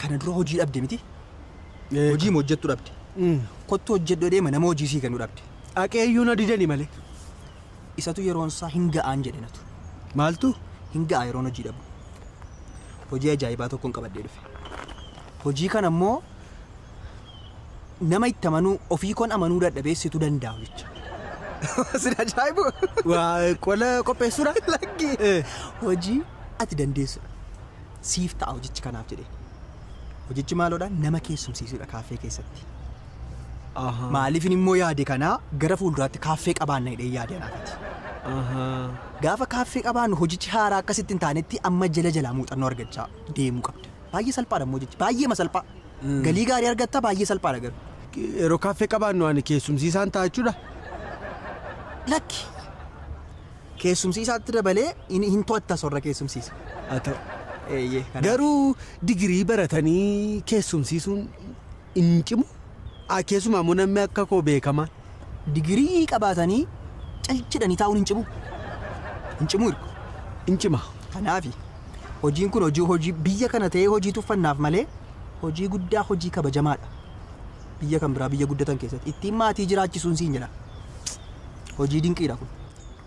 kana dura hojii dhabde miti. Hojii hojjettu dhabde. Kottu hojjedhu deema nama hojii sii kennu dhabde. Aqeeyyuu na didani malee. Isatu yeroon isaa hin ga'aan jedhanatu. Maaltu? Hin ga'a yeroon hojii dhabu. Hojii ajaa'ibaa tokkoon qabadhee dhufe. Hojii kana immoo nama itti amanuu ofii koon amanuu dadhabeessitu danda'u jecha. Sin ajaa'ibu! Waa qola qopheessuudha? Lakki! Hojii ati dandeessudha. Siif ta'a hojichi kanaaf jedhee. Hojichi maaloodha? Nama keessumsiisudha kaaffee keessatti. Maaliifin immoo yaade kanaa gara fuulduraatti kaaffee qabaanna hidhee yaade anaafati. Gaafa kaaffee qabaannu hojichi haaraa akkasitti hin taanetti amma jala muuxannoo argachaa deemuu qabda. Baay'ee salphaadha immoo hojichi. Baay'ee masalphaa. Galii gaarii argatta baay'ee salphaadha garuu. Yeroo kaaffee qabaannu ani keessumsiisaan ta'a jechuudha? Lakki. Keessumsiisaatti dabalee hin to'atta sorra keessumsiisa. Haa ta'u. Garuu digirii baratanii keessumsiisuun hin cimu? Keessumaa immoo namni akka koo beekamaan. Digirii qabaatanii calchidhanii taa'uun hin cimu. Hin cimu hirku. Hin cima. Kanaafi hojiin kun hojii biyya kana ta'ee hojii tuffannaaf malee hojii guddaa hojii kabajamaadha. Biyya kan biraa biyya guddatan keessatti ittiin maatii jiraachisuun siin jedha. Hojii dinqiidha kun.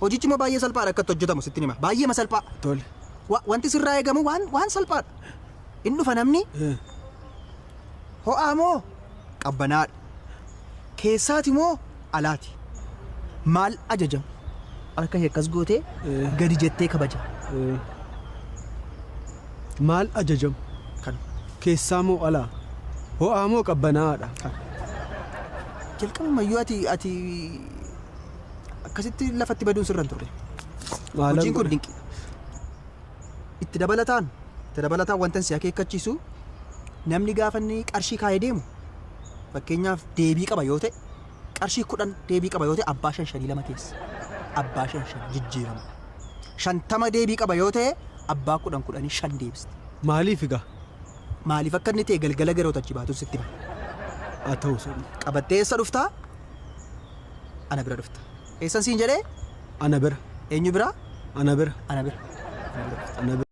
Hojichi immoo baay'ee salphaadha akkatti hojjetamu sittin hima. Baay'ee salphaa. Tole. Wanti sirraa eegamu waan salphaadha. Inni dhufa namni ho'aa moo qabbanaadha. Keessaati moo alaati. Maal ajajamu? Harka akkas gootee gadi jettee kabaja. Maal ajajamu? Kan. Keessaa moo alaa? Ho'aa moo qabbanaadha? Jalqabumayyuu ati akkasitti lafatti baduun sirra hin turre. Hojiin kun dinqi. Itti dabalataan wantan si akeekkachiisu namni gaafa inni qarshii kaayee deemu fakkeenyaaf deebii qaba yoo ta'e qarshii 10 deebii qaba yoo ta'e abbaa 5 keessa abbaa 5 jijjiirama 50 deebii qaba yoo ta'e abbaa 10 5 deebiste. Maaliif egaa? Maaliif akka inni ta'e galgala gara otachi baatu sitti hima. Haa ta'u sun. Qabattee eessa dhuftaa? Ana bira dhufta. Eessan siin jedhee? Ana bira. Eenyu bira? Ana bira. Ana bira. Ana bira.